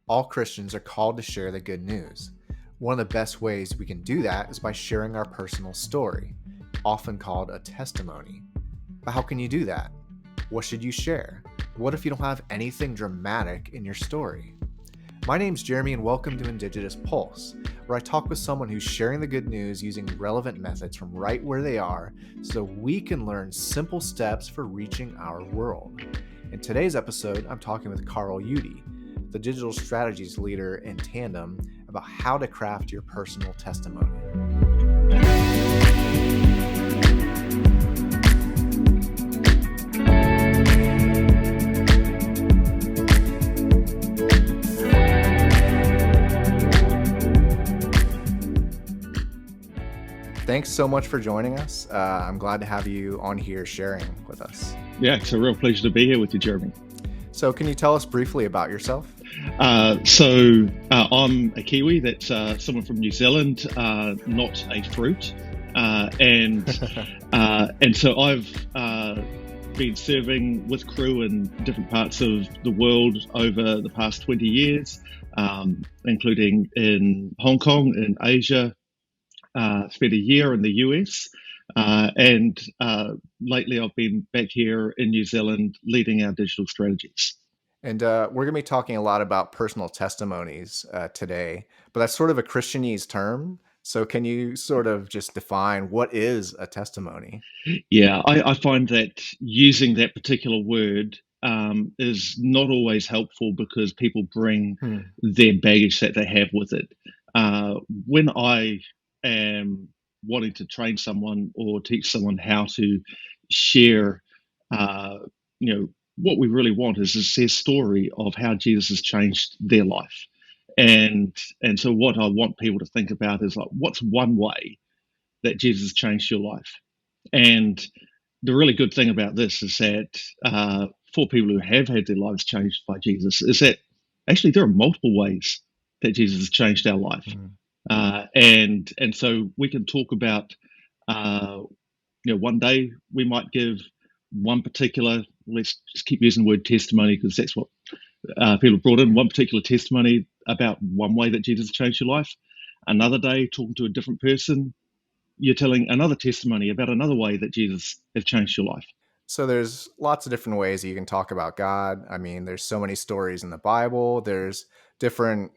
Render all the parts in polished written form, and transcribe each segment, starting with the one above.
All Christians are called to share the good news. One of the best ways we can do that is by sharing our personal story, often called a testimony. But how can you do that? What should you share? What if you don't have anything dramatic in your story? My name's Jeremy, and welcome to Indigenous Pulse, where I talk with someone who's sharing the good news using relevant methods from right where they are so we can learn simple steps for reaching our world. In today's episode, I'm talking with Carl Udy, the digital strategies leader in Tandem, about how to craft your personal testimony. Thanks so much for joining us. I'm glad to have you on here sharing with us. Yeah, it's a real pleasure to be here with you, Jeremy. So can you tell us briefly about yourself? I'm a Kiwi. That's someone from New Zealand, not a fruit. And so I've been serving with crew in different parts of the world over the past 20 years, including in Hong Kong, in Asia, spent a year in the US, and lately I've been back here in New Zealand leading our digital strategies. And we're going to be talking a lot about personal testimonies today, but that's sort of a Christianese term. So can you sort of just define what is a testimony? Yeah, I find that using that particular word is not always helpful because people bring their baggage that they have with it. When I am wanting to train someone or teach someone how to share, what we really want is their story of how Jesus has changed their life. And so what I want people to think about is like, what's one way that Jesus changed your life? And the really good thing about this is that for people who have had their lives changed by Jesus, is that actually there are multiple ways that Jesus has changed our life. And so we can talk about, one day we might give one particular, let's just keep using the word testimony because that's what people brought in, one particular testimony about one way that Jesus changed your life. Another day, talking to a different person, you're telling another testimony about another way that Jesus has changed your life. So there's lots of different ways that you can talk about God. I mean, there's so many stories in the Bible. There's different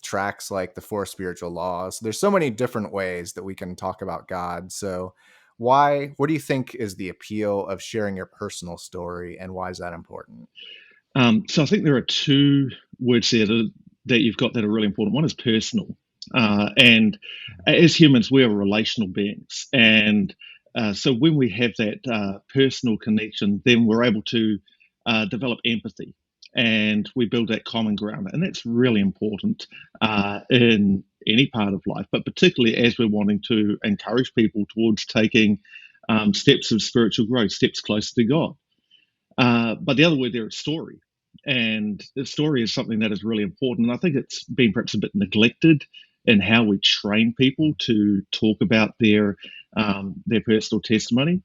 tracks like the Four Spiritual Laws. There's so many different ways that we can talk about God. So what do you think is the appeal of sharing your personal story, and why is that important? So I think there are two words there that you've got that are really important. One is personal. And as humans, we are relational beings. And so when we have that personal connection, then we're able to develop empathy and we build that common ground. And that's really important in any part of life, but particularly as we're wanting to encourage people towards taking steps of spiritual growth, steps closer to God. But the other word there is story. And the story is something that is really important. And I think it's been perhaps a bit neglected in how we train people to talk about their personal testimony.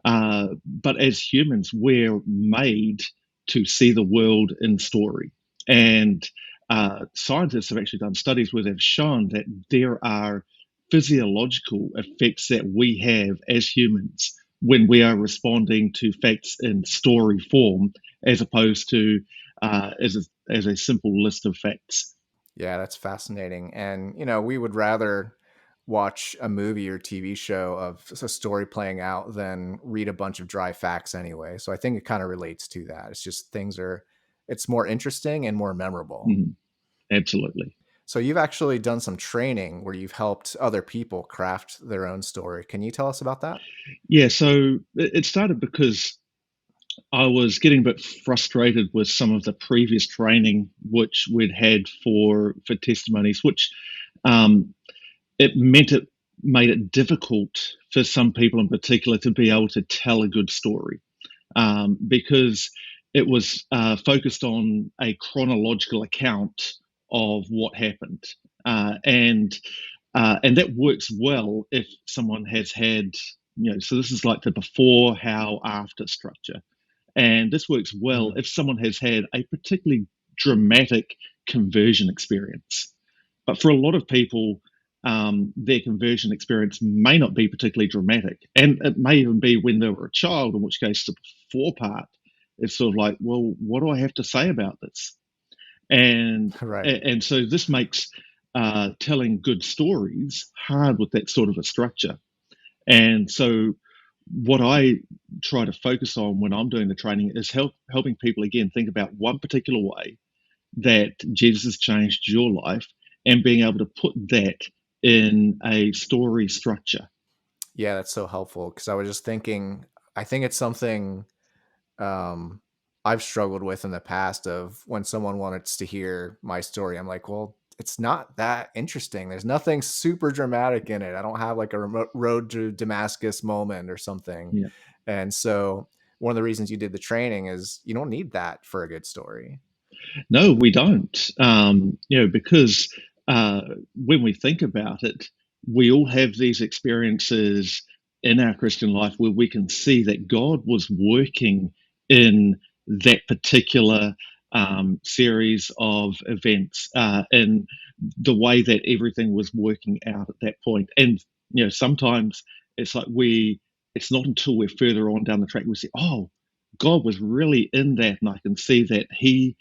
But as humans, we're made to see the world in story. And scientists have actually done studies where they've shown that there are physiological effects that we have as humans when we are responding to facts in story form, as opposed to as a simple list of facts. Yeah, that's fascinating. And, we would rather watch a movie or TV show of a story playing out than read a bunch of dry facts anyway. So I think it kind of relates to that. It's just it's more interesting and more memorable. Mm-hmm. Absolutely. So you've actually done some training where you've helped other people craft their own story. Can you tell us about that? Yeah, so it started because I was getting a bit frustrated with some of the previous training which we'd had for testimonies, which it made it difficult for some people in particular to be able to tell a good story because it was focused on a chronological account of what happened, and that works well if someone has had, so this is like the before, how, after structure. And this works well if someone has had a particularly dramatic conversion experience. But for a lot of people, their conversion experience may not be particularly dramatic. And it may even be when they were a child, in which case the before part is sort of like, well, what do I have to say about this? And Right. and so this makes telling good stories hard with that sort of a structure. And so what I try to focus on when I'm doing the training is helping people again think about one particular way that Jesus has changed your life and being able to put that in a story structure. Yeah, that's so helpful because I was just thinking, I think it's something um, I've struggled with in the past of when someone wants to hear my story, I'm like, well, it's not that interesting. There's nothing super dramatic in it. I don't have like a remote road to Damascus moment or something. Yeah. And so one of the reasons you did the training is you don't need that for a good story. No, we don't. Because uh, when we think about it, we all have these experiences in our Christian life where we can see that God was working in that particular series of events, in the way that everything was working out at that point. And sometimes it's like it's not until we're further on down the track we see, oh, God was really in that, and I can see that He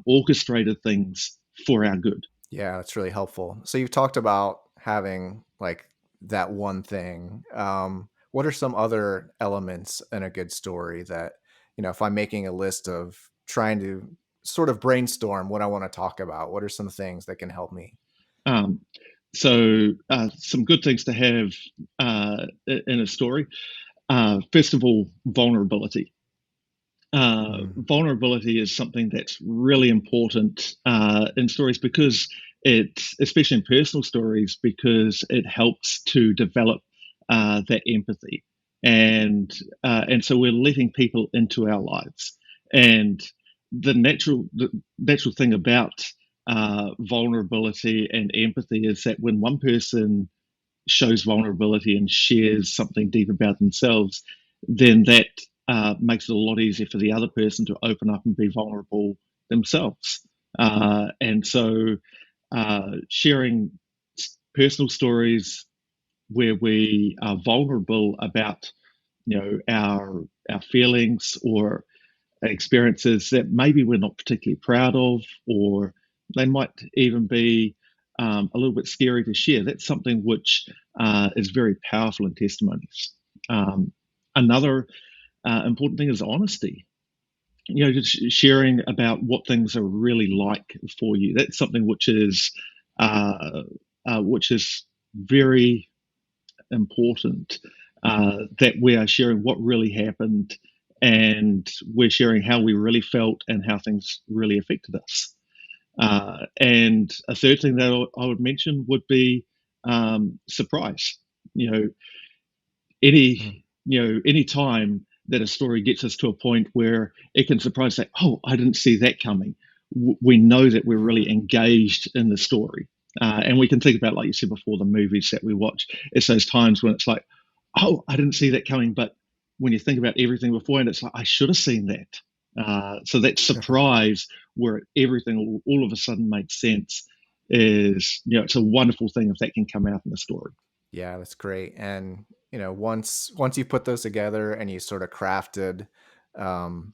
orchestrated things for our good. Yeah, that's really helpful. So you've talked about having like that one thing. What are some other elements in a good story that, if I'm making a list of trying to sort of brainstorm what I want to talk about, what are some things that can help me? Um, so, some good things to have in a story. First of all, vulnerability. Mm, Vulnerability is something that's really important in stories because especially in personal stories, because it helps to develop that empathy, and so we're letting people into our lives, and the natural thing about vulnerability and empathy is that when one person shows vulnerability and shares something deep about themselves, then that makes it a lot easier for the other person to open up and be vulnerable themselves. And so, sharing personal stories where we are vulnerable about, our feelings or experiences that maybe we're not particularly proud of, or they might even be a little bit scary to share. That's something which is very powerful in testimonies. Another important thing is honesty. Just sharing about what things are really like for you. That's something which is very important. That we are sharing what really happened, and we're sharing how we really felt and how things really affected us. And a third thing that I would mention would be surprise. You know, mm. any time that a story gets us to a point where it can surprise, say, "Oh, I didn't see that coming." We know that we're really engaged in the story, and we can think about, like you said before, the movies that we watch. It's those times when it's like, "Oh, I didn't see that coming," but when you think about everything beforehand, it's like, "I should have seen that." So that surprise, where everything all of a sudden makes sense, is it's a wonderful thing if that can come out in the story. Yeah, that's great. And once you put those together and you sort of crafted um,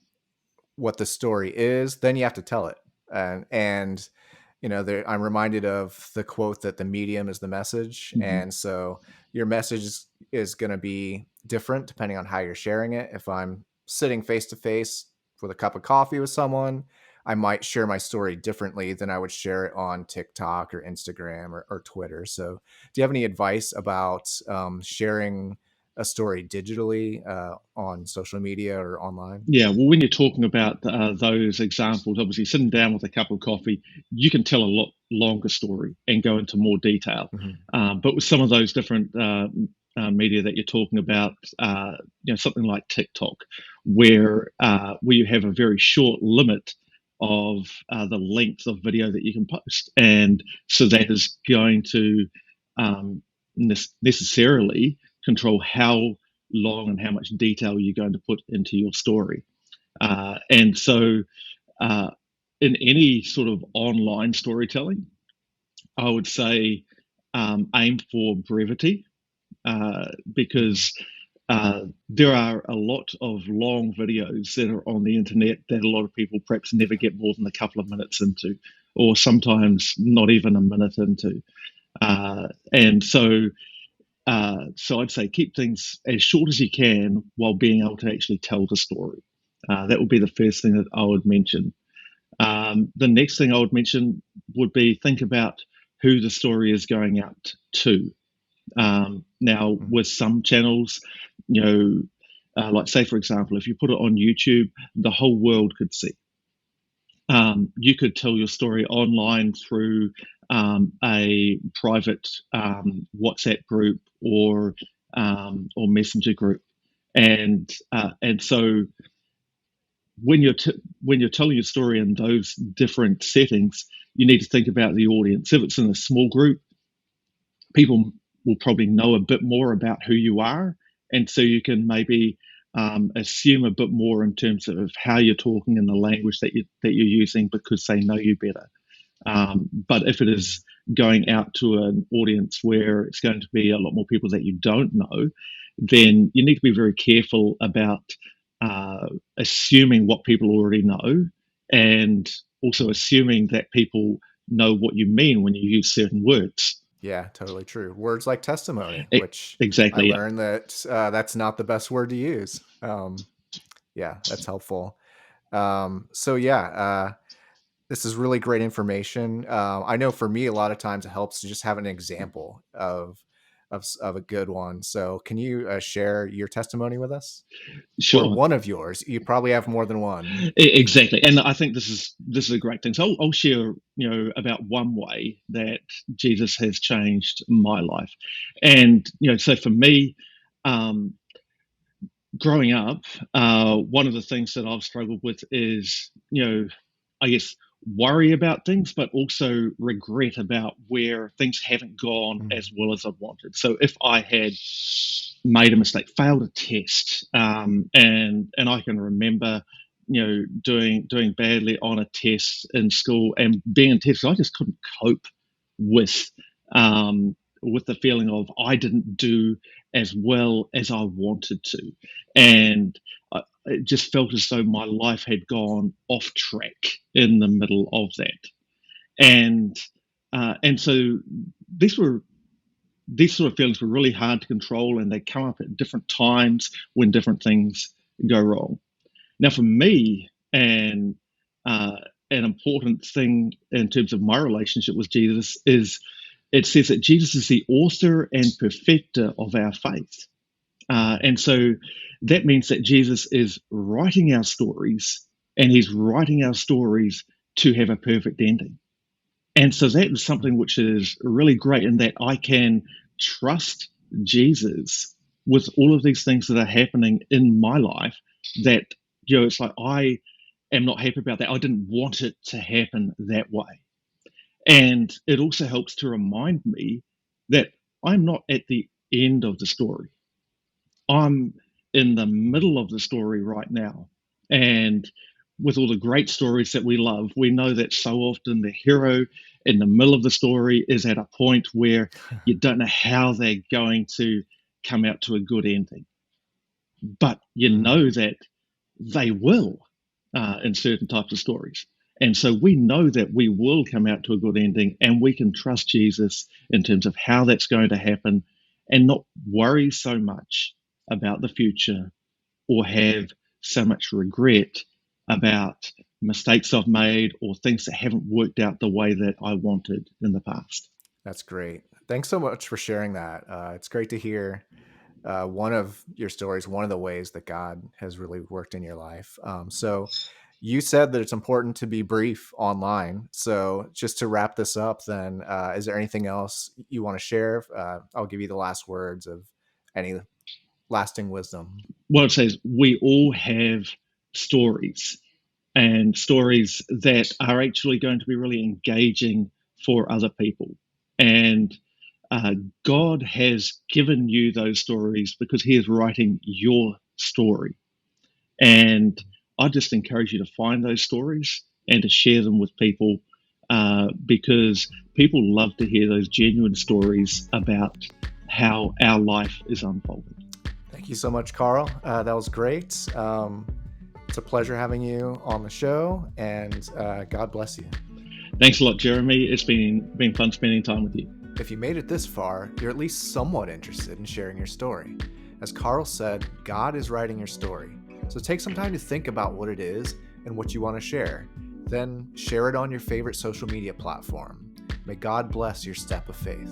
what the story is, then you have to tell it. And I'm reminded of the quote that the medium is the message, Mhm. and so your message is going to be different depending on how you're sharing it. If I'm sitting face to face with a cup of coffee with someone, I might share my story differently than I would share it on TikTok or Instagram or Twitter. So, do you have any advice about sharing a story digitally on social media or online? Yeah, well, when you're talking about those examples, obviously sitting down with a cup of coffee, you can tell a lot longer story and go into more detail. Mhm. But with some of those different media that you're talking about, something like TikTok, where you have a very short limit of the length of video that you can post, and so that is going to um, necessarily control how long and how much detail you're going to put into your story. And so uh, in any sort of online storytelling, I would say aim for brevity, Mhm. because there are a lot of long videos that are on the internet that a lot of people perhaps never get more than a couple of minutes into, or sometimes not even a minute into. And so I'd say keep things as short as you can while being able to actually tell the story. That would be the first thing that I would mention. The next thing I would mention would be think about who the story is going out to. Now, Mhm. with some channels, you know, like say for example, if you put it on YouTube, the whole world could see. You could tell your story online through a private WhatsApp group or Messenger group, and so when you're telling your story in those different settings, you need to think about the audience. If it's in a small group, people will probably know a bit more about who you are, and so you can maybe assume a bit more in terms of how you're talking and the language that you're using because they know you better. But if it Mhm. is going out to an audience where it's going to be a lot more people that you don't know, then you need to be very careful about uh, assuming what people already know, and also assuming that people know what you mean when you use certain words. Yeah, totally true. Words like testimony, E- which I exactly, yeah. learned that that's not the best word to use. Yeah, that's helpful. So yeah, this is really great information. I know for me, a lot of times it helps to just have an example of a good one. So, can you share your testimony with us, or Sure. one of yours? You probably have more than one. Exactly, and I think this is a great thing. So I'll share, about one way that Jesus has changed my life, and so for me, um, growing up, one of the things that I've struggled with is, I guess, worry about things, but also regret about where things haven't gone as Mhm. well as I wanted. So if I had made a mistake, failed a test, and I can remember, doing badly on a test in school and being in tests, I just couldn't cope with with the feeling of I didn't do as well as I wanted to, and it just felt as though my life had gone off track in the middle of that, and so these were these sort of feelings were really hard to control, and they come up at different times when different things go wrong. Now, for me, uh, an important thing in terms of my relationship with Jesus is it says that Jesus is the author and perfecter of our faith. And so that means that Jesus is writing our stories, and he's writing our stories to have a perfect ending. And so that is something which is really great in that I can trust Jesus with all of these things that are happening in my life that, it's like I am not happy about that. I didn't want it to happen that way. And it also helps to remind me that I'm not at the end of the story. I'm in the middle of the story right now. And with all the great stories that we love, we know that so often the hero in the middle of the story is at a point where you don't know how they're going to come out to a good ending. But you Mhm. know that they will in certain types of stories. And so we know that we will come out to a good ending, and we can trust Jesus in terms of how that's going to happen and not worry so much about the future or have so much regret about mistakes I've made or things that haven't worked out the way that I wanted in the past. That's great. Thanks so much for sharing that. It's great to hear one of your stories, one of the ways that God has really worked in your life. So, you said that it's important to be brief online. So, just to wrap this up, then, is there anything else you want to share? I'll give you the last words of any lasting wisdom. What it says, we all have stories, and stories that are actually going to be really engaging for other people. And uh, God has given you those stories because He is writing your story. And I just encourage you to find those stories and to share them with people, because people love to hear those genuine stories about how our life is unfolding. Thank you so much, Carl. That was great. It's a pleasure having you on the show, and God bless you. Thanks a lot, Jeremy. It's been fun spending time with you. If you made it this far, you're at least somewhat interested in sharing your story. As Carl said, God is writing your story. So take some time to think about what it is and what you want to share. Then share it on your favorite social media platform. May God bless your step of faith.